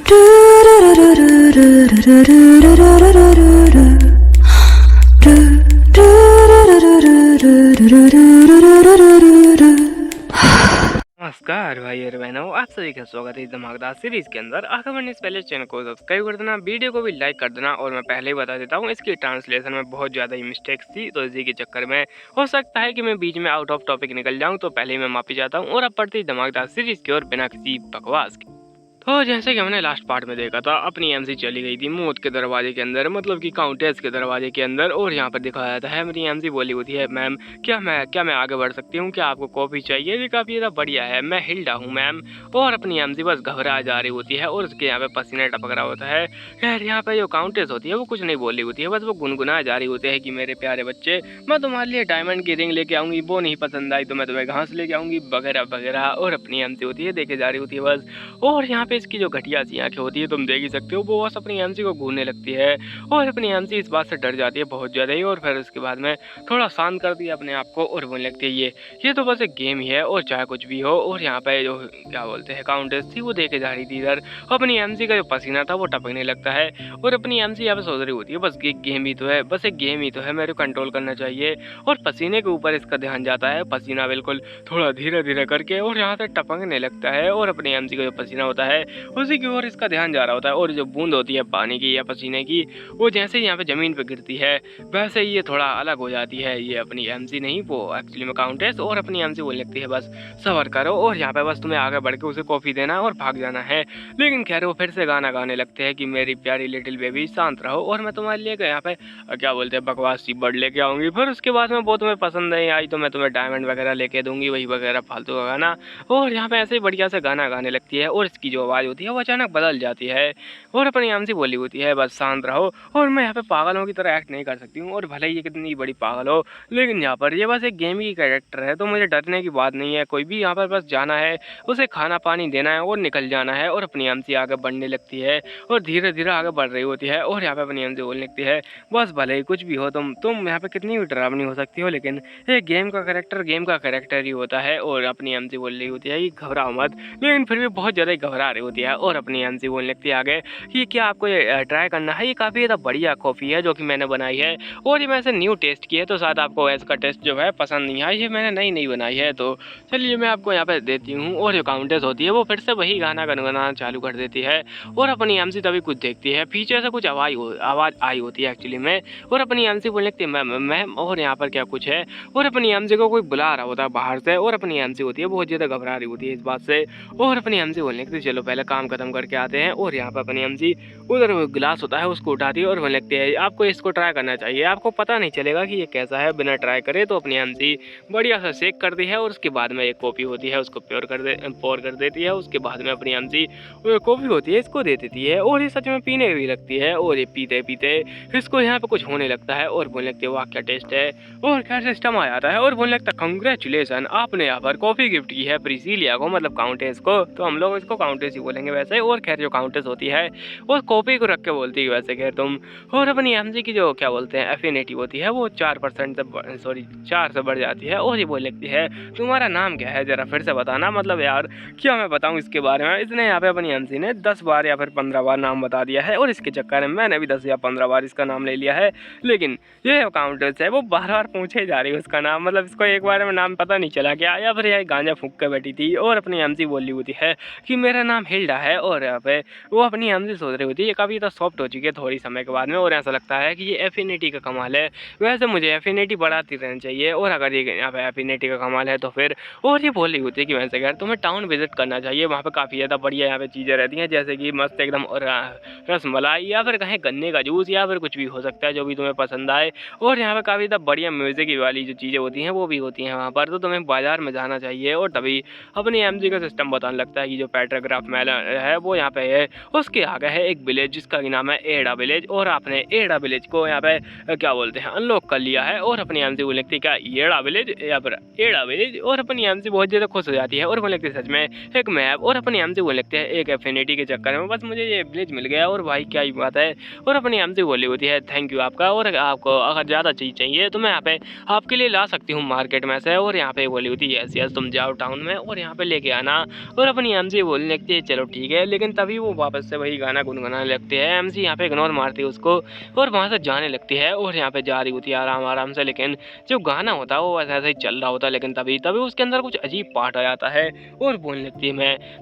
नमस्कार भाई और बहनों, आप सभी का स्वागत है इस धमाकेदार सीरीज के अंदर। आगे बढ़ने से पहले चैनल को सब्सक्राइब कर देना, वीडियो को भी लाइक कर देना। और मैं पहले ही बता देता हूँ, इसकी ट्रांसलेशन में बहुत ज़्यादा ही मिस्टेक्स थी, तो इसी के चक्कर में हो सकता है कि मैं बीच में आउट ऑफ टॉपिक निकल जाऊँ, तो पहले ही मैं माफी चाहता हूँ। और अब बढ़ती धमाकेदार सीरीज की ओर बिना किसी बकवास के। तो जैसे कि हमने लास्ट पार्ट में देखा था, अपनी एमसी चली गई थी मौत के दरवाजे के अंदर, मतलब कि काउंटेस के दरवाजे के अंदर। और यहाँ पर दिखाया जाता है मेरी एमसी बोली होती है, मैम क्या मैं आगे बढ़ सकती हूँ, क्या आपको कॉफी चाहिए? ये काफ़ी ज़्यादा बढ़िया है, मैं हिल्डा हूँ मैम। और अपनी एमसी बस घबरा जा रही होती है और उसके यहाँ पे पसीना टपक रहा होता है। खैर यहाँ पे जो काउंटेस होती है वो कुछ नहीं बोल रही होती है, बस वो गुनगुना जा रही होती है कि मेरे प्यारे बच्चे, मैं तुम्हारे लिए डायमंड की रिंग लेके आऊँगी, वो नहीं पसंद आई तो मैं तुम्हें घास लेके आऊँगी, वगैरह वगैरह। और अपनी एमसी होती है देखे जा रही होती है बस। और यहाँ पे इसकी जो घटिया सी आंखें होती है, तुम देख ही सकते हो, वो बस अपनी एमसी को घूरने लगती है। और अपनी एमसी इस बात से डर जाती है बहुत ज़्यादा ही। और फिर उसके बाद में थोड़ा शांत कर दिया अपने आप को और बोलने लगती है ये तो बस एक गेम ही है, और चाहे कुछ भी हो। और यहाँ पे जो क्या बोलते हैं काउंटेस थी, वो देखे जा रही थी इधर। अपनी एमसी का जो पसीना था वो टपकने लगता है। और अपनी एमसी यहाँ पे सोच रही होती है, बस एक गेम ही तो है, बस एक गेम ही तो है, मेरे को कंट्रोल करना चाहिए। और पसीने के ऊपर इसका ध्यान जाता है, पसीना बिल्कुल थोड़ा धीरे धीरे करके और यहाँ से टपकने लगता है। और अपनी एमसी का जो पसीना होता है उसी की ओर इसका ध्यान जा रहा होता है। और जो बूंद होती है पानी की या पसीने की, वो जैसे ही यहाँ पे ज़मीन पे गिरती है, वैसे ही ये थोड़ा अलग हो जाती है। ये अपनी एमसी नहीं, वो एक्चुअली में काउंटेस। और अपनी एमसी बोलने लगती है, बस सब्र करो और यहाँ पे बस तुम्हें आगे बढ़ के उसे कॉफ़ी देना और भाग जाना है। लेकिन खैर वो फिर से गाना गाने लगते हैं कि मेरी प्यारी लिटिल बेबी शांत रहो, और मैं तुम्हारे लिए यहाँ पे क्या बोलते हैं बकवास सी बर्ड लेके आऊँगी। फिर उसके बाद में वो तुम्हें पसंद नहीं आई तो मैं तुम्हें डायमंड वगैरह लेके दूँगी, वही वगैरह फालतू का गाना। और यहाँ पे ऐसे ही बढ़िया से गाना गाने लगती है। और इसकी जो आवाज़ होती है वो अचानक बदल जाती है और अपनी एमसी बोली होती है, बस शांत रहो। और मैं यहाँ पे पागलों की तरह एक्ट नहीं कर सकती हूँ, और भले ही ये कितनी बड़ी पागल हो, लेकिन यहाँ पर ये बस एक गेम की कैरेक्टर है, तो मुझे डरने की बात नहीं है। कोई भी यहाँ पर बस जाना है, उसे खाना पानी देना है और निकल जाना है। और अपनी एमसी आगे बढ़ने लगती है और धीरे धीरे आगे बढ़ रही होती है। और यहाँ पे अपनी एमसी बोलने लगती है, बस भले ही कुछ भी हो, तुम यहाँ पे कितनी भी डरावनी हो सकती हो, लेकिन ये गेम का कैरेक्टर ही होता है। और अपनी एमसी बोल रही होती है कि घबराओ मत, लेकिन फिर भी बहुत ज़्यादा घबरा रही होती है। और अपनी एमसी बोलने लगती है आगे कि क्या आपको ये ट्राई करना है, ये काफ़ी ज़्यादा बढ़िया कॉफ़ी है जो कि मैंने बनाई है, और ये मैंने न्यू टेस्ट की है, तो शायद आपको इसका टेस्ट जो है पसंद नहीं आया, ये मैंने नई बनाई है, तो चलिए मैं आपको यहाँ पे देती हूँ। और जो काउंटेस होती है वो फिर से वही गाना गुनगुनाना चालू कर देती है। और अपनी एमसी तभी कुछ देखती है, पीछे से कुछ आवाज़ आई होती है एक्चुअली में। और अपनी एमसी बोलने लगती है, मैम और यहाँ पर क्या कुछ है? और अपनी एमसी को कोई बुला रहा होता है बाहर से। और अपनी एमसी होती है बहुत ज़्यादा घबरा रही होती है इस बात से। और अपनी एमसी बोलने लगती है, चलो पहले काम खत्म करके आते हैं। और यहाँ पर अपनी एमसी उधर गिलास होता है उसको उठाती है और बोलने लगती है, आपको इसको ट्राई करना चाहिए, आपको पता नहीं चलेगा कि ये कैसा है बिना ट्राई करे। तो अपनी एमसी बढ़िया सा शेक करती है और उसके बाद में एक कॉफ़ी होती है उसको पोर कर देती है। उसके बाद में अपनी एमसी कॉफ़ी होती है इसको दे देती है, और ये सच में पीने भी लगती है। और ये पीते पीते इसको यहाँ पे कुछ होने लगता है और बोलने लगती है, वाह क्या टेस्ट है। और खैर सिस्टम आ जाता है और बोलने लगता है, कंग्रेचुलेसन, आपने यहाँ पर कॉफ़ी गिफ्ट की है प्रिसिलिया को, मतलब काउंटेस को, तो हम लोग इसको काउंटेस ही बोलेंगे वैसे। और खैर जो काउंटेस होती है वो कॉपी को रख के बोलती है वैसे खैर तुम। और अपनी एमसी की जो क्या बोलते हैं एफिनिटी होती है वो 4% से 4 से बढ़ जाती है। और ये बोल लगती है, तुम्हारा नाम क्या है, जरा फिर से बताना, मतलब यार क्या मैं बताऊँ इसके बारे में। इसने यहाँ पे अपनी एमसी ने 10 बार या फिर 15 बार नाम बता दिया है, और इसके चक्कर में मैंने भी 10 या 15 बार इसका नाम ले लिया है। लेकिन ये काउंटेस है वो बार बार पूछे जा रही है उसका नाम, मतलब इसको एक बार में नाम पता नहीं चला क्या, या फिर यह गांजा फूंक के बैठी थी। और अपनी एमसी बोल रही होती है कि मेरा नाम हिल्डा है। और यहाँ पे वो अपनी एमसी सोच रही होती है, ये काफ़ी ज़्यादा सॉफ्ट हो चुकी है थोड़ी समय के बाद में, और ऐसा लगता है कि ये एफिनिटी का कमाल है। वैसे मुझे एफिनिटी बढ़ाती रहनी चाहिए, और अगर ये यहाँ पे एफिनिटी का कमाल है तो फिर। और ये बोल रही होती है कि वैसे यार तुम्हें टाउन विजिट करना चाहिए, वहाँ पे काफ़ी ज़्यादा बढ़िया यहाँ पे चीज़ें रहती हैं, जैसे कि मस्त एकदम और रसमलाई, या फिर कहीं गन्ने का जूस, या फिर कुछ भी हो सकता है जो भी तुम्हें पसंद आए। और यहाँ पे काफ़ी ज़्यादा बढ़िया म्यूज़िक वाली जो चीज़ें होती हैं वो भी होती हैं वहाँ पर, तो तुम्हें बाजार में जाना चाहिए। और तभी अपनी एमजी का सिस्टम बताने लगता है कि जो पेट्राग्राफ मेला है वो यहाँ पे है, उसके आगे है एक विलेज जिसका कि नाम है एडा विलेज, और आपने एडा विलेज को यहाँ पे क्या बोलते हैं अनलॉक कर लिया है। और अपनी एमसी बोलने लगती है, क्या एडा विलेज या फिर एडा विलेज? और अपनी एमसी बहुत ज़्यादा खुश हो जाती है और बोलने लगती है, सच में एक मैप। और अपनी एमसी बोलने लगती है, एक एफिनिटी के चक्कर में बस मुझे ये विलेज मिल गया, और भाई क्या ही बात है। और अपनी एमसी बोली होती है, थैंक यू आपका, और आपको अगर ज़्यादा चीज़ चाहिए तो मैं यहाँ पे आपके लिए ला सकती हूँ मार्केट में से। और यहाँ पे बोली होती है, यस यस तुम जाओ टाउन में और यहाँ पे लेके आना। और अपनी एमसी बोलने लगती है, चलो ठीक है, लेकिन तभी वो वापस से वही गाना गुनगुनाने लगती है। एमसी यहाँ पे इग्नोर मारती है उसको और वहाँ से जाने लगती है और यहाँ पे जा रही होती है आराम-आराम से, लेकिन जो गाना होता है वो ऐसे-ऐसे ही चल रहा होता है। लेकिन तभी तभी उसके अंदर कुछ अजीब पार्ट आ जाता है और बोलने लगती है,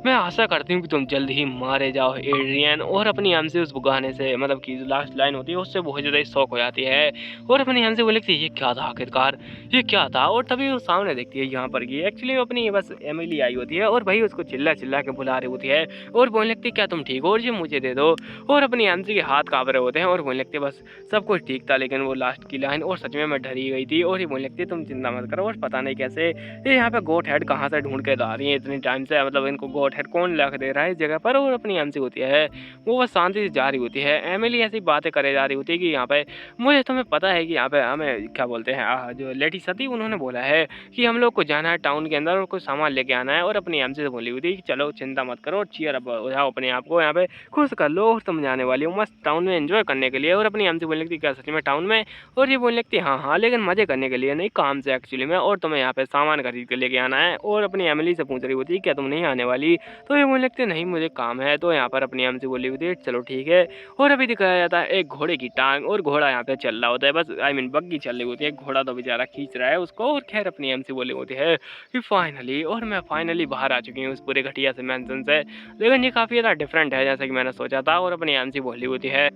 मैं आशा करती हूँ कि तुम जल्द ही मारे जाओ एड्रियन। और अपनी एमसी उस गाने से मतलब कि जो लास्ट लाइन होती है उससे बहुत ज़्यादा शॉक हो जाती है और अपनी एमसी बोलने लगती है, ये क्या था आखिरकार, ये क्या था। और तभी वो सामने देखती है यहाँ पर कि एक्चुअली अपनी बस एमिली आई होती है और भाई उसको चिल्ला-चिल्ला के बुला रही होती है और बोलने लगती है, क्या तुम ठीक हो और ये मुझे दे दो। और अपनी एमसी के हाथ काँप रहे होते हैं और बोलने लगती है, बस सब कुछ ठीक था लेकिन वो लास्ट की लाइन, और सच में मैं डर ही गई थी। और ये बोलने लगती है, तुम चिंता मत करो। और पता नहीं कैसे ये यहाँ पे गोट हेड कहाँ से ढूंढ के ला रही है इतनी टाइम से, मतलब इनको गोट हेड कौन ला के दे रहा है इस जगह पर। और अपनी एमसी होती है वो बस शांति से जा रही होती है। एमिली ऐसी बातें करे जा रही होती है कि यहाँ पे मुझे तुम्हें पता है कि यहाँ पे हमें क्या बोलते हैं जो लेडी सती उन्होंने बोला है कि हम लोग को जाना है टाउन के अंदर और कुछ सामान लेके आना है। और अपनी एमसी से बोली हुई थी कि चलो चिंता मत करो, चीयर अप हो जाओ, अपने आप को यहाँ पे खुश कर लो और तुम जाने वाली हो मस्त टाउन में एंजॉय करने के लिए। और अपनी एमसी बोलने लगती, क्या सच में टाउन में। और ये बोलने लगती, हाँ हाँ लेकिन मजे करने के लिए नहीं, काम से एक्चुअली में, और तुम्हें यहाँ पे सामान खरीद के लेके आना है। और अपनी एमिली से पूछ रही होती है, क्या तुम नहीं आने वाली। तो ये बोलने लगते, नहीं मुझे काम है। तो यहाँ पर अपनी एमसी बोली होती है, चलो ठीक है। और अभी दिखाया जाता है एक घोड़े की टांग और घोड़ा यहाँ पे चल रहा होता है, बस आई मीन बग्गी चल रही होती है, घोड़ा तो बेचारा खींच रहा है उसको। और खैर अपनी एमसी बोली होती है कि फाइनली, और मैं फाइनली बाहर आ चुकी हूँ उस पूरे घटिया से मेंशन से, लेकिन ये काफ़ी ज़्यादा डिफरेंट है जैसा कि मैंने सोचा था। और अपनी एमसी बोली होती है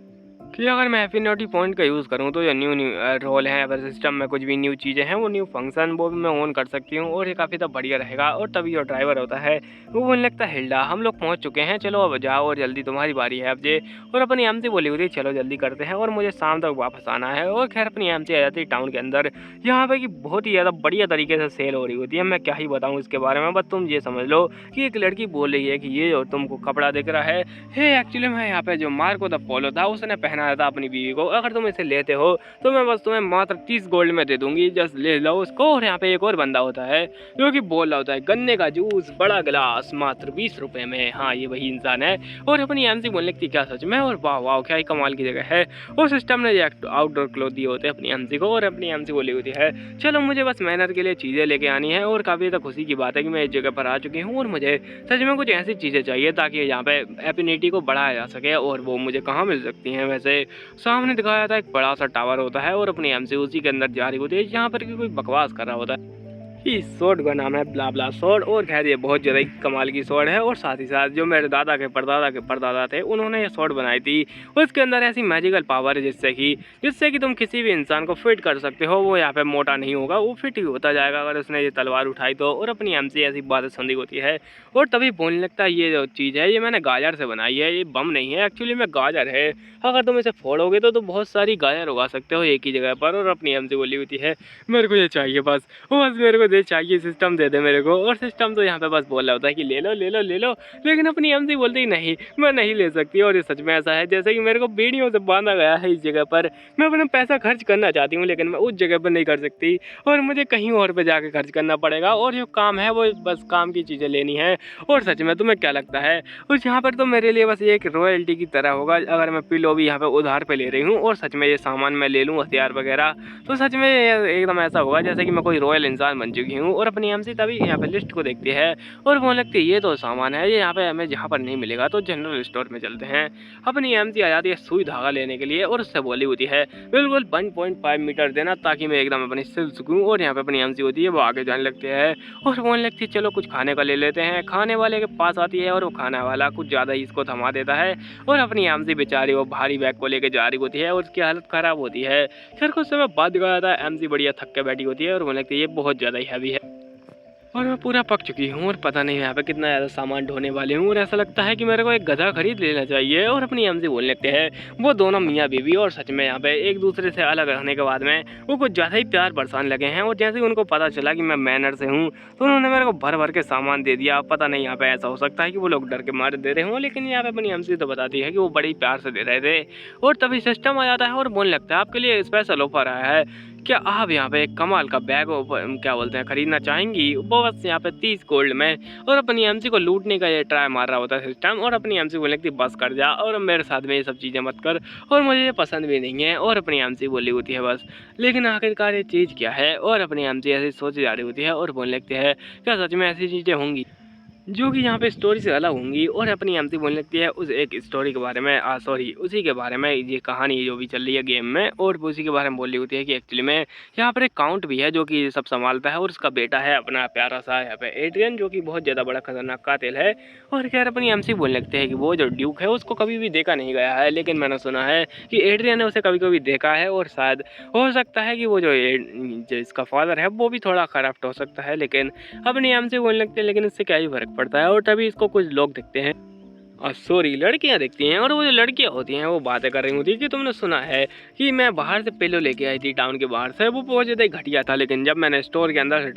कि अगर मैं एफिनिटी पॉइंट का यूज़ करूँ तो ये न्यू रोल है, अगर सिस्टम में कुछ भी न्यू चीज़ें हैं वो न्यू फंक्शन वो भी मैं ऑन कर सकती हूँ और ये काफ़ी ज़्यादा बढ़िया रहेगा। और तभी जो ड्राइवर होता है वो बोलने लगता है, हिल्डा हम लोग पहुँच चुके हैं, चलो अब जाओ और जल्दी तुम्हारी बारी है अब जे। और अपनी एमसी बोली हुई थी, चलो जल्दी करते हैं और मुझे शाम तक वापस आना है। और खैर अपनी एमसी आ जाती है टाउन के अंदर, यहाँ पे कि बहुत ही ज़्यादा बढ़िया तरीके से सेल हो रही होती है। मैं क्या ही बताऊँ इसके बारे में, बस तुम ये समझ लो कि एक लड़की बोल रही है कि ये जो तुमको कपड़ा दिख रहा है एक्चुअली में यहाँ पे जो मार्को द पोलो था उसने पहनाया था अपनी बीवी को, अगर तुम इसे लेते हो तो मैं बस तुम्हें मात्र 30 गोल्ड में दे दूंगी, जस्ट ले लो उसको। और यहाँ पे एक और बंदा होता है जो कि बोल रहा होता है, गन्ने का जूस बड़ा गिलास मात्र 20 रुपए में। हाँ ये वही इंसान है। और अपनी एमसी बोलने लगती, क्या सच में। और वाह वाह क्या ही कमाल की जगह है। और सिस्टम ने आउटडोर क्लोथ दिए होते हैं अपनी एमसी को। और अपनी एमसी बोली होती है, चलो मुझे बस मेहनत के लिए चीज़ें लेके आनी है। और काफ़ी ज़्यादा खुशी की बात है कि मैं इस जगह पर आ चुकी हूँ और मुझे सच में कुछ ऐसी चीज़ें चाहिए ताकि यहाँ पे एफिनिटी को बढ़ाया जा सके। और वो मुझे कहाँ मिल सकती हैं वैसे। सामने दिखाया था एक बड़ा सा टावर होता है और अपनी एमसी उसी के अंदर जा रही होती है जहाँ पर कि कोई बकवास कर रहा होता है। इस स्वॉर्ड का नाम है ब्ला ब्ला स्वॉर्ड। और खैर ये बहुत ज़्यादा कमाल की स्वॉर्ड है। और साथ ही साथ जो मेरे दादा के परदादा थे उन्होंने ये स्वॉर्ड बनाई थी। उसके अंदर ऐसी मैजिकल पावर है जिससे कि तुम किसी भी इंसान को फिट कर सकते हो। वो यहाँ पे मोटा नहीं होगा, वो फिट ही होता जाएगा अगर उसने ये तलवार उठाई तो। और अपनी एमसी ऐसी बातें सुन होती है और तभी बोलने लगता है, ये जो चीज़ है ये मैंने गाजर से बनाई है, ये बम नहीं है एक्चुअली में गाजर है। अगर तुम इसे फोड़ोगे तो बहुत सारी गाजर उगा सकते हो एक ही जगह पर। और अपनी एमसी बोली होती है, मेरे को ये चाहिए बस मेरे को दे चाहिए, सिस्टम दे दे मेरे को। और सिस्टम तो यहाँ पे बस बोल रहा होता है कि ले लो ले लो ले लो, लेकिन अपनी एमसी बोलती नहीं मैं नहीं ले सकती। और ये सच में ऐसा है जैसे कि मेरे को बेड़ियों से बांधा गया है इस जगह पर। मैं अपना पैसा खर्च करना चाहती हूँ लेकिन मैं उस जगह पर नहीं कर सकती और मुझे कहीं और पे जाके खर्च करना पड़ेगा। और जो काम है वो बस काम की चीज़ें लेनी है। और सच में तुम्हें क्या लगता है, उस यहाँ पर तो मेरे लिए बस एक रॉयल्टी की तरह होगा अगर मैं पिलो भी यहाँ पे उधार पे ले रही हूँ और सच में ये सामान मैं ले लूँ हथियार वगैरह, तो सच में एकदम ऐसा होगा जैसे कि मैं कोई रॉयल इंसान बन चुकी हूँ। और अपनी एमसी तभी यहाँ पे लिस्ट को देखती है और बोलने लगती है, ये तो सामान है ये यहाँ पे हमें जहाँ पर नहीं मिलेगा तो जनरल स्टोर में चलते हैं। अपनी एमसी आ जाती है सुई धागा लेने के लिए और उससे बोली होती है, बिल्कुल 1.5 मीटर देना ताकि मैं एकदम अपनी सिल सकूँ। और यहाँ पे अपनी एमसी होती है वो आगे जाने लगते हैं और बोलने लगती है, चलो कुछ खाने का ले लेते हैं। खाने वाले के पास आती है और वो खाने वाला कुछ ज़्यादा ही इसको थमा देता है और अपनी एमसी बेचारी वो भारी बैग को लेकर जा रही होती है और उसकी हालत ख़राब होती है। फिर कुछ समय बाद दिखाया था एमसी बढ़िया थक के बैठी होती है और बोलने लगती है, ये बहुत ज़्यादा ही हैवी है और मैं पूरा पक चुकी हूँ और पता नहीं यहाँ पे कितना ज़्यादा सामान ढोने वाले हूँ और ऐसा लगता है कि मेरे को एक गधा खरीद लेना चाहिए। और अपनी एमसी बोलने लगते हैं वो दोनों मियाँ बीवी। और सच में यहाँ पे एक दूसरे से अलग रहने के बाद में वो कुछ ज़्यादा ही प्यार बरसाने लगे हैं। और जैसे ही उनको पता चला कि मैं मैनर से हूँ तो उन्होंने मेरे को भर भर के सामान दे दिया। पता नहीं यहाँ पे ऐसा हो सकता है कि वो लोग डर के मारे दे रहे हों, लेकिन यहाँ पे अपनी एमसी तो बताती है कि वो बड़ी प्यार से दे रहे थे। और तभी सिस्टम आ जाता है और बोलने लगता है, आपके लिए स्पेशल ऑफर आया है, क्या आप यहाँ पे एक कमाल का बैग क्या बोलते हैं खरीदना चाहेंगी, वो बस यहाँ पे 30 गोल्ड में। और अपनी एमसी को लूटने का ये ट्राई मार रहा होता है सिस्टम और अपनी एमसी बोलने लगती बस कर जा और मेरे साथ में ये सब चीज़ें मत कर और मुझे ये पसंद भी नहीं है। और अपनी एमसी बोली होती है बस, लेकिन आखिरकार ये चीज़ क्या है। और अपनी एमसी ऐसी सोच जा रही होती है और बोलने लगती है, क्या सच में ऐसी चीज़ें होंगी। जो कि यहाँ पे स्टोरी से अलग होंगी और अपनी एमसी बोलने लगती है उस एक स्टोरी के बारे में, सॉरी उसी के बारे में, ये कहानी जो भी चल रही है गेम में, और उसी के बारे में बोल रही होती है कि एक्चुअली में यहाँ पर एक काउंट भी है जो कि सब संभालता है और उसका बेटा है अपना प्यारा सा यहाँ पे एड्रियन, जो कि बहुत ज़्यादा बड़ा खतरनाक कातिल है। और खैर अपनी एमसी बोलने लगते हैं कि वो जो ड्यूक है उसको कभी भी देखा नहीं गया है, लेकिन मैंने सुना है कि एड्रियन ने उसे कभी कभी देखा है और शायद हो सकता है कि वो जो इसका फादर है वो भी थोड़ा करप्ट हो सकता है। लेकिन अपनी एमसी बोलने लगते हैं लेकिन इससे क्या ही फर्क पड़ता है। और तभी इसको कुछ लोग दिखते हैं, सॉरी लड़कियां दिखती हैं, और वो जो लड़कियां होती हैं वो बातें कर रही होती है कि तुमने सुना है कि मैं बाहर से पिलो लेके आई थी टाउन के बाहर से, वो बहुत ज़्यादा घटिया था, लेकिन जब मैंने स्टोर के अंदर से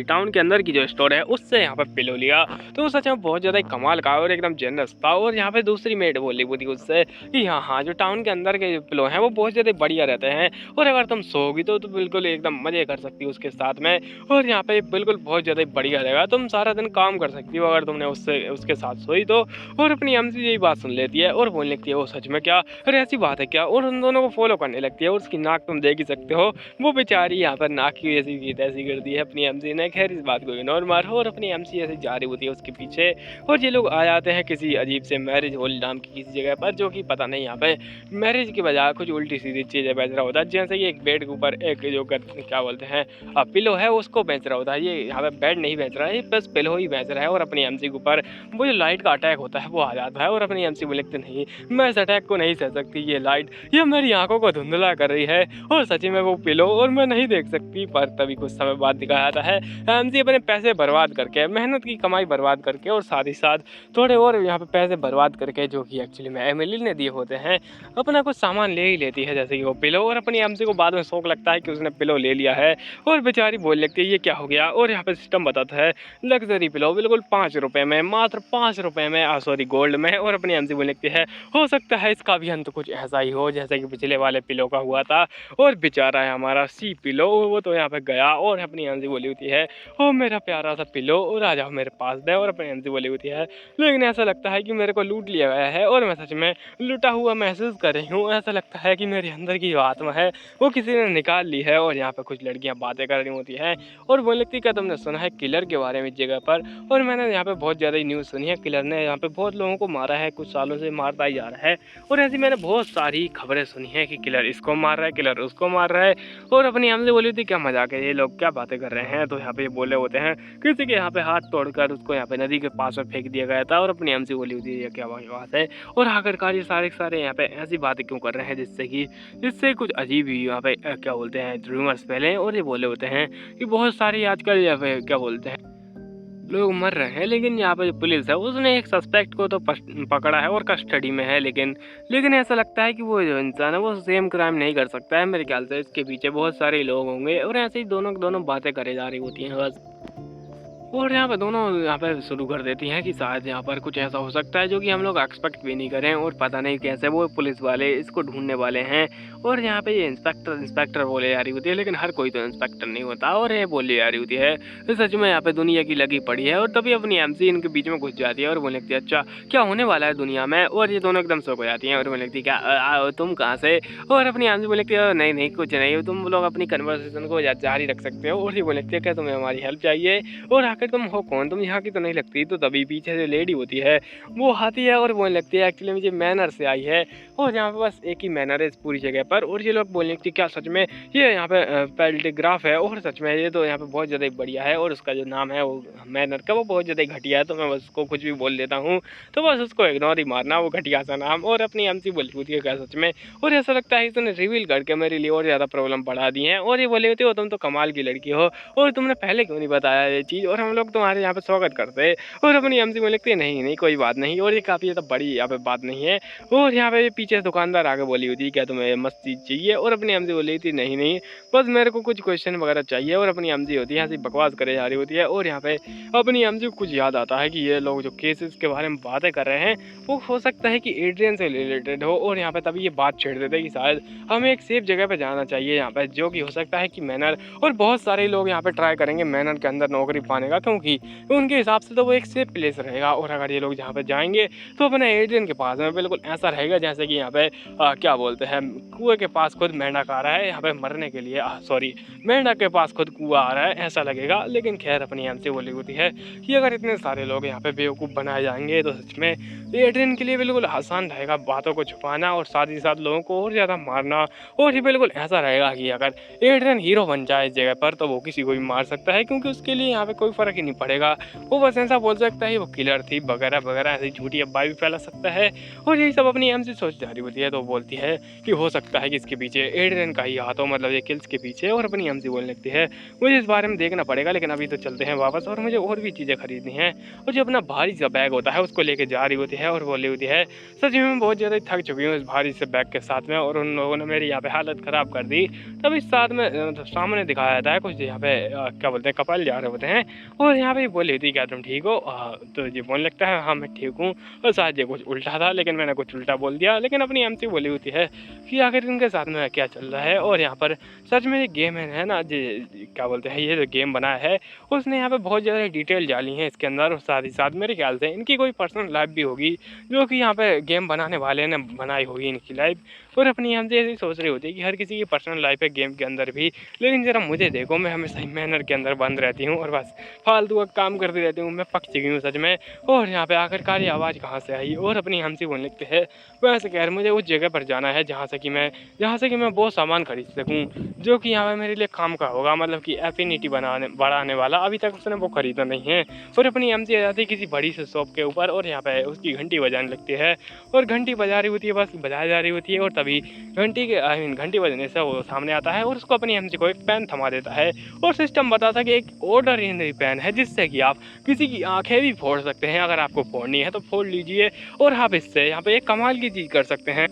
टाउन के अंदर की जो स्टोर है उससे यहाँ पे पिलो लिया तो वो सच में बहुत ज़्यादा कमाल का और एकदम जेनरस था। और यहाँ पे दूसरी मेड बोल रही थी उससे कि हाँ हाँ जो टाउन के अंदर के पिलो हैं वो बहुत ज़्यादा बढ़िया रहते हैं और अगर तुम सोओगी तो बिल्कुल एकदम मज़े कर सकती हो उसके साथ में, और यहाँ पे बिल्कुल बहुत ज़्यादा बढ़िया रहेगा, तुम सारा दिन काम कर सकती हो अगर तुमने उसके साथ सोई तो। और अपनी एमसी यही बात सुन लेती है और बोलने लगती है वो सच में क्या, अरे ऐसी बात है क्या, और उन दोनों को फॉलो करने लगती है और उसकी नाक तुम देख ही सकते हो, वो बेचारी यहाँ पर नाक की ऐसी की तैसी कर दी है अपनी एमसी ने। खैर इस बात को इग्नोर मारो और अपनी एमसी ऐसे जा रही होती है उसके पीछे, और ये लोग आ जाते हैं किसी अजीब से मैरिज हॉल नाम की किसी जगह पर, जो कि पता नहीं यहाँ पे मैरिज की बजाय कुछ उल्टी सीधी चीज़ें बेच रहा होता है, जैसे कि एक बेड के ऊपर एक जो क्या बोलते हैं पिलो है उसको बेच रहा होता है, ये यहाँ पे बेड नहीं बेच रहा है, बस पिलो ही बेच रहा है। और अपनी एमसी के ऊपर वो जो लाइट का अटैक होता है वो आ जाता है और अपनी एमसी बोले लगते नहीं मैं इस अटैक को नहीं सह सकती, ये लाइट ये मेरी आंखों को धुंधला कर रही है और सच्ची में वो पिलो और मैं नहीं देख सकती। पर तभी कुछ समय बाद दिखाया जाता है एमसी अपने पैसे बर्बाद करके, मेहनत की कमाई बर्बाद करके और साथ ही साथ थोड़े और यहाँ पे पैसे बर्बाद करके जो कि एक्चुअली में एमिली ने दिए होते हैं, अपना कुछ सामान ले ही लेती है जैसे कि वो पिलो। और अपनी एमसी को बाद में शौक लगता है कि उसने पिलो ले लिया है और बेचारी बोल लगती है ये क्या हो गया, और यहाँ पे सिस्टम बताता है लग्जरी पिलो बिल्कुल 5 रुपये में, मात्र 5 रुपये में, सॉरी गोल्ड में। और अपनी एमसी बोल लगती है हो सकता है इसका भी अंत कुछ ऐसा ही हो जैसे कि पिछले वाले पिलो का हुआ था, और बेचारा है हमारा सी पिलो वो तो यहाँ पे गया। और अपनी एमसी बोली होती है ओ मेरा प्यारा सा पिलो और आ जाओ मेरे पास दे, और अपनी एमसी बोली होती है लेकिन ऐसा लगता है कि मेरे को लूट लिया गया है और मैं सच में लुटा हुआ महसूस कर रही हूँ, ऐसा लगता है कि मेरे अंदर की जो आत्मा है वो किसी ने निकाल ली है। और यहाँ पे कुछ लड़कियाँ बातें कर रही होती हैं और बोलने लगती क्या तुमने सुना है किलर के बारे में इस जगह पर, और मैंने यहाँ पे बहुत ज़्यादा न्यूज़ सुनी है, किलर ने यहाँ पे बहुत लोगों को मारा है, कुछ सालों से मारता ही जा रहा है, और ऐसी मैंने बहुत सारी खबरें सुनी है कि किलर इसको मार रहा है, किलर उसको मार रहा है। और अपनी हमसे बोली थी क्या मजाक है, ये लोग क्या बातें कर रहे हैं, तो यहाँ पे बोले होते हैं किसी के यहाँ पे हाथ तोड़कर उसको यहाँ पे नदी के पास में फेंक दिया गया था, और अपनी हमसे बोली होती है ये क्या बात है, और आखिरकार ये सारे यहाँ पे ऐसी बातें क्यों कर रहे हैं जिससे कुछ अजीब ही यहाँ पे क्या बोलते हैं रूमर्स फैले। और ये बोले होते हैं कि बहुत सारी आजकल यहाँ पे क्या बोलते हैं लोग मर रहे हैं, लेकिन यहाँ पे जो पुलिस है उसने एक सस्पेक्ट को तो पकड़ा है और कस्टडी में है, लेकिन ऐसा लगता है कि वो जो इंसान है वो सेम क्राइम नहीं कर सकता है, मेरे ख्याल से इसके पीछे बहुत सारे लोग होंगे। और ऐसे ही दोनों बातें करे जा रही होती हैं बस, और यहाँ पे दोनों यहाँ पे शुरू कर देती हैं कि शायद यहाँ पर कुछ ऐसा हो सकता है जो कि हम लोग एक्सपेक्ट भी नहीं करें, और पता नहीं कैसे वो पुलिस वाले इसको ढूंढने वाले हैं। और यहाँ पे ये इंस्पेक्टर बोले जा रही होती है, लेकिन हर कोई तो इंस्पेक्टर नहीं होता, और ये बोली जा रही होती है तो सच में यहाँ पे दुनिया की लगी पड़ी है। और तभी अपनी एमसी इनके बीच में घुस जाती है और बोलने लगती है अच्छा क्या होने वाला है दुनिया में, और ये दोनों एकदम शौक हो जाती हैं और बोलने लगती है क्या तुम कहाँ से, और अपनी एमसी बोलने लगती है नहीं कुछ नहीं, तुम लोग अपनी कन्वर्सेशन को जारी रख सकते हो। और ये बोलने लगती है क्या तुम्हें हमारी हेल्प चाहिए, और आखिर तुम हो कौन, तुम यहाँ की तो नहीं लगती। तो तभी पीछे से लेडी होती है वो आती है और बोलने लगती है एक्चुअली मुझे मैनर से आई है, और यहाँ पे बस एक ही मैनर है इस पूरी जगह पर। और ये लोग बोलने लगती क्या सच में ये यहाँ पे पेल्टिग्राफ है, और सच में ये तो यहाँ पे बहुत ज़्यादा बढ़िया है, और उसका जो नाम है वो मैनर का वो बहुत ज़्यादा घटिया है, तो मैं बस उसको कुछ भी बोल देता हूँ, तो बस उसको इग्नोर ही मारना वो घटिया सा नाम। और अपनी एमसी बोल होती है क्या सच में, और ऐसा लगता है इसने रिवील करके मेरे लिए और ज़्यादा प्रॉब्लम बढ़ा दी है। और ये बोले होते हो तुम तो कमाल की लड़की हो और तुमने पहले क्यों नहीं बताया ये चीज़, और हम लोग तुम्हारे यहाँ पे स्वागत करते हैं। और अपनी एमसी बोले लगती है नहीं कोई बात नहीं, और ये काफ़ी ज़्यादा बड़ी यहाँ पे बात नहीं है। और यहाँ पे पीछे दुकानदार आगे बोली होती है क्या तुम्हें मस्त चीज़ चाहिए, और अपनी एमसी बोली थी नहीं बस मेरे को कुछ क्वेश्चन वगैरह चाहिए। और अपनी एमसी होती है ऐसी बकवास करे जा रही होती है, और यहाँ पे अपनी एमसी को कुछ याद आता है कि ये लोग जो केसेस के बारे में बातें कर रहे हैं वो हो सकता है कि एड्रियन से रिलेटेड हो। और यहाँ पे तभी ये बात छेड़ देते हैं कि शायद हमें एक सेफ जगह पे जाना चाहिए यहाँ पे, जो कि हो सकता है कि मैनर, और बहुत सारे लोग यहाँ पे ट्राई करेंगे मैनर के अंदर नौकरी पाने का, रहेगा, क्योंकि उनके हिसाब से तो वो एक सेफ प्लेस रहेगा। और अगर ये लोग जहाँ पे जाएँगे तो अपने एड्रियन के पास में बिल्कुल ऐसा रहेगा जैसे कि यहाँ पे क्या बोलते हैं, कुएँ के पास खुद मेंढक आ रहा है यहाँ पे मरने के लिए, सॉरी, मेंढक के पास खुद कुआँ आ रहा है, ऐसा लगेगा। लेकिन खैर अपनी एमसी बोली होती है कि अगर इतने सारे लोग यहाँ पे बेवकूफ़ बनाए जाएँगे तो सच में एड्रियन के लिए बिल्कुल आसान रहेगा बातों को छुपाना और साथ ही साथ लोगों को और ज़्यादा मारना। और ये बिल्कुल ऐसा रहेगा कि अगर एड्रियन हीरो बन जाए इस जगह पर तो वो किसी को भी मार सकता है, क्योंकि उसके लिए यहाँ पे कोई फ़र्क ही नहीं पड़ेगा। वो बस ऐसा बोल सकता है वो किलर थी वगैरह वगैरह, ऐसी झूठी अफवाह भी फैला सकता है। और यही सब अपनी एमसी सोच जा रही होती है, तो बोलती है कि हो सकता है कि इसके पीछे एड्रियन का ही हाथ हो, मतलब ये किल्स के पीछे। और अपनी एमसी बोलने लगती है मुझे इस बारे में देखना पड़ेगा, लेकिन अभी तो चलते हैं वापस और मुझे और भी चीज़ें खरीदनी हैं। और जो अपना भारी सा बैग होता है उसको लेके जा रही होती है और बोली होती है सच में मैं बहुत ज़्यादा थक चुकी हूँ इस भारी से बैग के साथ में, और उन लोगों ने मेरी यहाँ पे हालत ख़राब कर दी। तभी साथ में सामने दिखाया जाता है कुछ यहाँ पे क्या बोलते हैं, कपल जा रहे होते हैं। और यहाँ पे बोली होती है क्या तुम ठीक हो? तो ये बोलने लगता है हाँ मैं ठीक हूँ, और शायद ये कुछ उल्टा था लेकिन मैंने कुछ उल्टा बोल दिया। लेकिन अपनी एमसी बोली होती है कि आखिर इनके साथ में क्या चल रहा है। और यहाँ पर सच में ये गेम है ना, क्या बोलते हैं, ये जो गेम बनाया है उसने यहाँ पे बहुत ज़्यादा डिटेल डाली है इसके अंदर। और साथ ही साथ मेरे ख्याल से इनकी कोई पर्सनल लाइफ भी होगी जो कि यहाँ पे गेम बनाने वाले ने बनाई होगी इनकी लाइफ। और अपनी हम ऐसी सोच रही होती है कि हर किसी की पर्सनल लाइफ है गेम के अंदर भी, लेकिन ज़रा मुझे देखो मैं हमेशा ही मैनर के अंदर बंद रहती हूँ और बस फालतू का काम करती रहती हूँ। मैं पक चुकी हूँ सच में। और यहाँ पे आखिरकार ये आवाज़ कहाँ से आई? और अपनी हमसी बोलने लगते हैं वैसे कह रहे मुझे उस जगह पर जाना है जहाँ से कि मैं वो सामान खरीद सकूँ जो कि यहाँ पे मेरे लिए काम का होगा, मतलब कि एफिनिटी बढ़ाने वाला। अभी तक उसने वो खरीदा नहीं है। और अपनी एमसी आ जाती है किसी बड़ी से शॉप के ऊपर और यहाँ पे उसकी घंटी बजाने लगती है। और घंटी बजा रही होती है, बस बजाई जा रही होती है। और तभी घंटी बजने से वो सामने आता है और उसको अपनी एमसी को एक पेन थमा देता है। और सिस्टम बताता है कि एक ऑर्डिनरी पेन है जिससे कि आप किसी की आंखें भी फोड़ सकते हैं। अगर आपको फोड़नी है तो फोड़ लीजिए। और आप इससे यहाँ पे एक कमाल की चीज़ कर सकते हैं,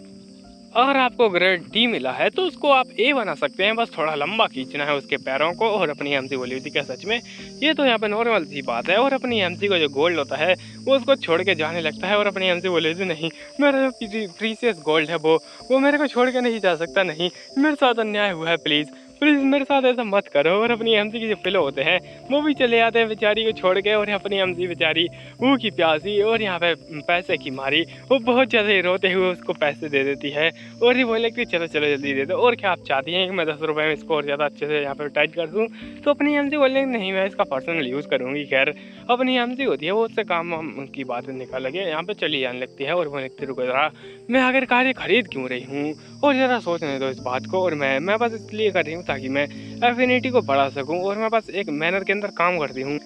अगर आपको ग्रेड डी मिला है तो उसको आप ए बना सकते हैं, बस थोड़ा लंबा खींचना है उसके पैरों को। और अपनी एमसी बोली होती क्या सच में? ये तो यहाँ पे नॉर्मल सी बात है। और अपनी एमसी को जो गोल्ड होता है वो उसको छोड़ के जाने लगता है। और अपनी एमसी बोली होती नहीं, मेरा जो प्रीसियस गोल्ड है वो मेरे को छोड़ के नहीं जा सकता, नहीं मेरे साथ अन्याय हुआ है, प्लीज़ प्लीज़ मेरे साथ ऐसा मत करो। और अपनी एमसी के जो पिलो होते हैं वो भी चले जाते हैं बेचारी को छोड़ के। और अपनी एमसी बेचारी भूखी प्यासी और यहाँ पे पैसे की मारी वो बहुत ज़्यादा रोते हुए उसको पैसे दे देती है। और ये बोले कि चलो चलो जल्दी दे दो, और क्या आप चाहती हैं कि मैं 10 रुपये में इसको और ज़्यादा अच्छे से यहाँ पे टाइट कर दूँ? तो अपनी एमसी बोले नहीं मैं इसका पर्सनल यूज़ करूँगी। खैर अपनी एमसी होती है वो उससे काम की बातें निकाल लगे यहाँ पे चली जाने लगती है। और वो लिखती रुको जरा, मैं आखिरकार ये खरीद क्यों रही हूँ? और ज़रा सोचने दो इस बात को। और मैं बस इसलिए कर रही हूँ ताकि मैं एफिनिटी को बढ़ा सकूँ, और मैं बस एक मैनर के अंदर काम करती हूँ।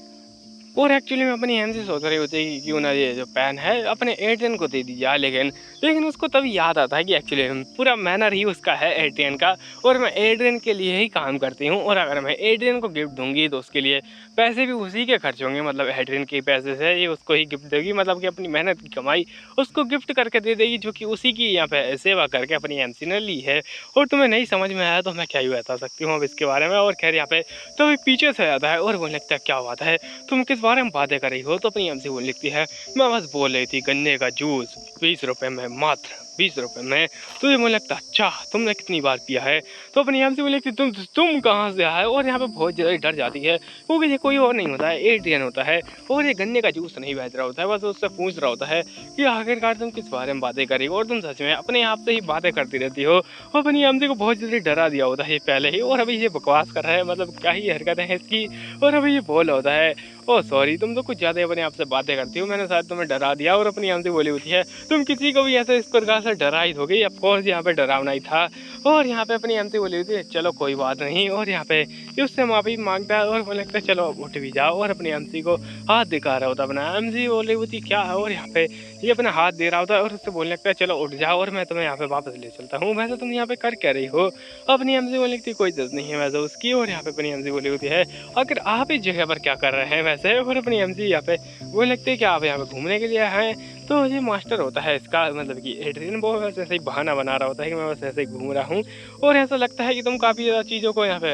और एक्चुअली मैं अपनी एम से सोच रही होती है कि क्यों ना ये जो पेन है अपने एड्रियन को दे दी जाए, लेकिन उसको तभी याद आता है कि एक्चुअली पूरा मैनर ही उसका है एड्रियन का, और मैं एड्रियन के लिए ही काम करती हूँ। और अगर मैं एड्रियन को गिफ्ट दूंगी तो उसके लिए पैसे भी उसी के खर्च होंगे, मतलब एड्रियन के पैसे से ये उसको ही गिफ्ट देगी, मतलब कि अपनी मेहनत की कमाई उसको गिफ्ट करके दे देगी, जो कि उसी की यहाँ पे सेवा करके अपनी एमसी ने ली है। और तुम्हें नहीं समझ में आया तो मैं क्या ही बता सकती हूँ अब इसके बारे में। और खैर यहाँ पे तो पीछे से आता है और बोलने लगता है क्या बात है, तुम किस बारे में बातें कर रही हो? तो अपनी एमसी बोल लिखती है मैं बस बोल रही थी गन्ने का जूस 20 रुपए में, मात्र 20 रुपए में। तो ये मुझे लगता अच्छा तुमने कितनी बार पिया है? तो अपनी एमसी बोल लिखती तुम कहाँ से आए? और यहाँ पे बहुत ज़्यादा डर जाती है क्योंकि ये कोई और नहीं होता है, एड्रियन होता है। और ये गन्ने का जूस नहीं बेच रहा होता है, बस उससे पूछ रहा होता है कि आखिरकार तुम किस बारे में बातें कर रही हो, और तुम सच में अपने आप से ही बातें करती रहती हो। और अपनी एमसी को बहुत जल्दी डरा दिया होता है पहले ही, और अभी ये बकवास कर रहा है, मतलब क्या ही हरकतें हैं इसकी। और अभी ये बोल होता है ओह सॉरी तुम तो कुछ ज़्यादा अपने आप से बातें करती हो, मैंने शायद तुम्हें डरा दिया। और अपनी एमसी बोली होती है तुम किसी को भी ऐसे इस प्रकार से डरा ही दोगे, ऑफकोर्स यहाँ पे डरावना ही था। और यहाँ पे अपनी एमसी बोली होती है चलो कोई बात नहीं। और यहाँ पे ये उससे माफ़ी मांगता है और बोले लगता है चलो उठ भी जाओ, और अपनी एमसी को हाथ दिखा रहा होता है अपना। एमसी बोली होती क्या है, और यहाँ पे ये अपना हाथ दे रहा होता है और उससे बोलने लगता है चलो उठ जाओ और मैं तुम्हें यहाँ पे वापस ले चलता हूँ, वैसे तुम यहाँ पे कर क्या रही हो? अपनी एमसी बोलने लगती कोई जरूरत नहीं है वैसे उसकी। और यहाँ पे अपनी एमसी बोली होती है अगर आप इस जगह पर क्या कर रहे हैं वैसे? और अपनी एमसी यहाँ पे वो लगते हैं कि आप यहाँ पे घूमने के लिए आए हैं। तो ये मास्टर होता है इसका, मतलब कि एड्रियन, वो बस ऐसे ही बहाना बना रहा होता है कि मैं बस ऐसे ही घूम रहा हूँ। और ऐसा लगता है कि तुम काफ़ी ज़्यादा चीज़ों को यहाँ पे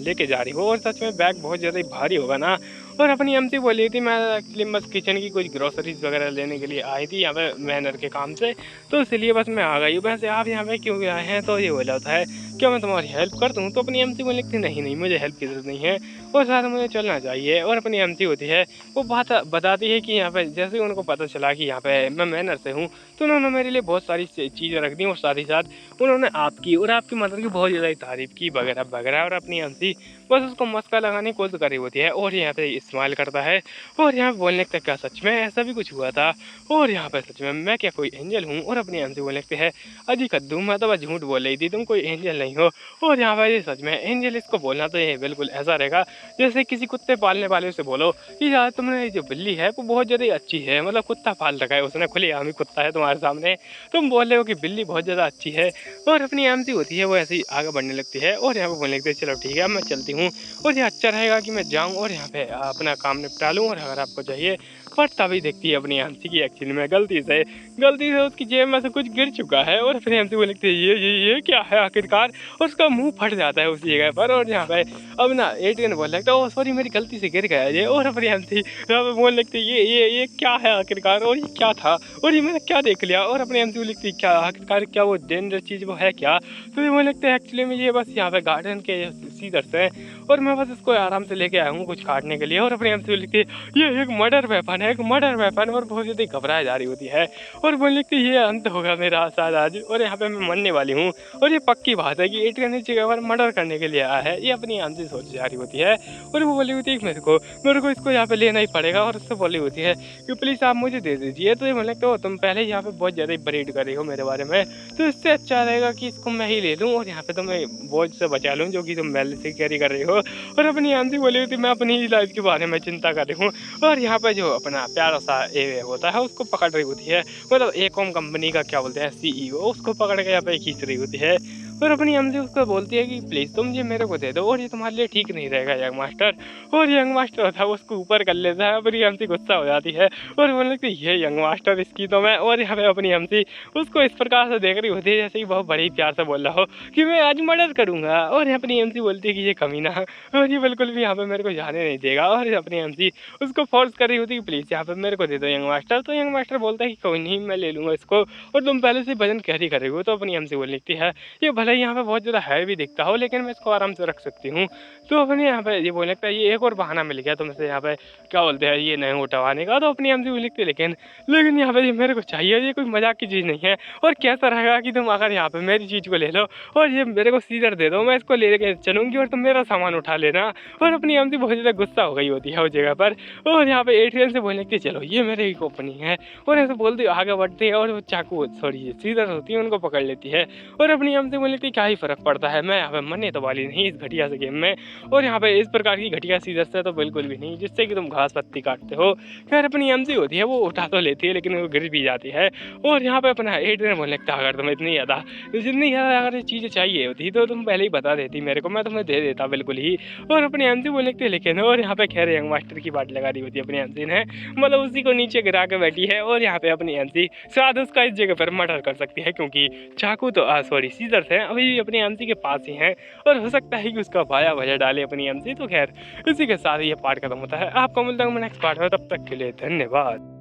लेके जा रही हो, और सच में बैग बहुत ज़्यादा ही भारी होगा ना। और अपनी एमसी बोली थी मैं एक्चुअली बस किचन की कुछ ग्रोसरीज वगैरह लेने के लिए आई थी यहाँ पे मैनर के काम से, तो इसलिए बस मैं आ गई हूँ। वैसे आप यहाँ पे क्यों आए हैं? तो ये बोला होता है क्या मैं तुम्हारी हेल्प कर दूँ? तो अपनी एमसी बोलने लगती है नहीं, नहीं मुझे हेल्प की ज़रूरत नहीं है और साथ में मुझे चलना चाहिए। और अपनी एमसी होती है वो बात बताती है कि यहाँ पे जैसे ही उनको पता चला कि यहाँ पे मैं मैनर से हूँ, तो उन्होंने मेरे लिए बहुत सारी चीज़ें रख दी और साथ ही साथ उन्होंने आपकी और आपकी मदर की बहुत ज़्यादा तारीफ़ की वगैरह। और अपनी एमसी बस उसको मस्का लगाने की कोशिश कर रही होती है और यहाँ पे इस्तेमाल करता है और यहाँ पे बोलने लगता है क्या सच में ऐसा भी कुछ हुआ था? और यहाँ पे सच में मैं क्या कोई एंजल हूँ? और अपनी एमसी बोलने लगते हैं अजी कद्दू मैं तो बस झूठ बोल रही थी, तुम कोई एंजल नहीं हो। और यहाँ पे ये सच में एंजल इसको बोलना तो ये बिल्कुल ऐसा रहेगा जैसे किसी कुत्ते पालने वाले से बोलो कि यार तुमने जो बिल्ली है वो बहुत ज़्यादा अच्छी है, मतलब कुत्ता पाल रखा है उसने, खुलेआम ही कुत्ता है तुम्हारे सामने, तुम बोल रहे हो कि बिल्ली बहुत ज़्यादा अच्छी है। और अपनी एमसी होती है वो ऐसे ही आगे बढ़ने लगती है और यहाँ पे बोलने लगती है चलो ठीक है अब मैं चलती हूँ और ये अच्छा रहेगा कि मैं जाऊँ और यहाँ पे अपना काम निपटा लूँ और अगर आपको चाहिए। पर तभी देखती है अपनी एमसी की एक्चुअली में गलती से उसकी जेब में से कुछ गिर चुका है और अपनी एमसी बोलने लगती है ये क्या है आखिरकार, और उसका मुंह फट जाता है उसी जगह पर। और यहाँ पे अब ना एटीएन बोलने लगता है ओ सॉरी मेरी गलती से गिर गया ये। और अपनी एमसी यहाँ पे बोलने लगती है ये क्या है आखिरकार और ये क्या था और ये मैंने क्या देख लिया। और अपनी एमसी लिखती है क्या आखिरकार क्या वो डेंजर चीज़ वो है क्या? तो ये बोलने लगते हैं एक्चुअली में ये बस यहाँ पे गार्डन के सीजर्स हैं और मैं बस इसको आराम से लेके आया हूँ कुछ काटने के लिए। और अपनी एमसी लिखती है ये एक मर्डर वेपन है, एक मर्डर वेपन। और बहुत ज़्यादा घबराई जा रही होती है और बोलने लगती है ये अंत होगा मेरा शायद आज और यहाँ पे मैं मरने वाली हूँ। और ये पक्की बात है कि एटीएन इस जगह पर मर्डर करने के लिए आया है, ये अपनी एमसी सोच जा रही होती है। और वो बोली होती है मेरे को इसको यहाँ पे लेना ही पड़ेगा। और उससे बोली होती है कि प्लीज़ आप मुझे दे दीजिए। तो ये बोले तो तुम पहले यहाँ पे बहुत ज़्यादा ब्रीड कर रही हो मेरे बारे में, तो इससे अच्छा रहेगा कि इसको मैं ही ले लूँ और यहाँ पे तुम्हें बोझ से बचा लूँ जो कि तुम पहले से कैरी कर रही हो। और अपनी एमसी बोली होती मैं अपनी ही लाइफ के बारे में चिंता कर रही हूँ। और यहाँ पे जो अपना प्यारा सा ए होता है उसको पकड़ रही होती है, मतलब एकॉम कंपनी का क्या बोलते हैं सीईओ, उसको पकड़ के यहाँ पे खींच रही होती है। और अपनी एमसी उसको बोलती है कि प्लीज़ तुम ये मेरे को दे दो और ये तुम्हारे लिए ठीक नहीं रहेगा यंग मास्टर। और यंग मास्टर होता है वो उसको ऊपर कर लेता है, अपनी एमसी गुस्सा हो जाती है और बोलने लगती है ये यंग मास्टर इसकी तो मैं। और यहाँ पे अपनी एमसी उसको इस प्रकार से देख रही होती है जैसे कि बहुत बड़ी प्यार से बोल रहा हो कि मैं आज मर्डर करूँगा। और यहाँ अपनी एमसी बोलती है कि ये कमीना और ये बिल्कुल भी यहाँ पे मेरे को जाने नहीं देगा। और अपनी एमसी उसको फोर्स कर रही होती है कि प्लीज़ यहाँ पे मेरे को दे दो यंग मास्टर। तो यंग मास्टर बोलता है कि कोई नहीं मैं ले लूँगा इसको और तुम पहले से वजन कैरी कर रही हो। तो अपनी एमसी बोलने लगती है ये भले ही यहाँ पे बहुत ज़्यादा हैवी दिखता हो लेकिन मैं इसको आराम से रख सकती हूँ। तो अपनी यहाँ पे ये बोलने लगता है ये एक और बहाना मिल गया तुमसे यहाँ पे क्या बोलते हैं ये नहीं उठवाने का। तो अपनी एमसी बोलने लगती है लेकिन यहाँ पे ये मेरे को चाहिए, ये कोई मजाक की चीज़ नहीं है। और कैसा रहेगा कि तुम अगर यहाँ पे मेरी चीज़ को ले लो और ये मेरे को सीजर दे दो, मैं इसको ले के चलूँगी और तुम मेरा सामान उठा लेना। और अपनी एमसी बहुत ज़्यादा गुस्सा हो गई होती है उस जगह पर और यहाँ पे एटीएन से बोलने लगती है चलो ये मेरी ही कंपनी है। और ऐसे बोलती आगे बढ़ती है और वो चाकू सॉरी सीजर होती है उनको पकड़ लेती है। और अपनी एमसी बोलने लगती है क्या ही फ़र्क पड़ता है, मैं यहाँ पे मरने तो वाली नहीं इस घटिया से गेम में। और यहाँ पे इस प्रकार की घटिया सीजर से तो बिल्कुल भी नहीं जिससे कि तुम घास पत्ती काटते हो। खैर अपनी एमसी होती है वो उठा तो लेती है लेकिन वो गिर भी जाती है। और यहाँ पे अपना एटीएन बोलने लगता है अगर तुम्हें जितनी ज़्यादा अगर ये चीज़ें चाहिए होती तो तुम पहले ही बता देती मेरे को, मैं तुम्हें दे देता बिल्कुल ही। और अपनी एमसी बोलने लगती है लेकिन और यहाँ पे खैर यंग मास्टर की बात लगा रही होती है अपनी एमसी ने, मतलब उसी को नीचे गिरा के बैठी है। और यहाँ पे अपनी एमसी शायद उसका इस जगह पर मर्डर कर सकती है क्योंकि चाकू तो सॉरी सीजर्स हैं अभी भी अपनी एमसी के पास ही हैं और हो सकता है कि उसका भाया वजह डाले अपनी एमसी। तो खैर इसी के साथ ये पार्ट खत्म होता है। आपको मिलता हूँ मैं नेक्स्ट पार्ट में, तब तक के लिए धन्यवाद।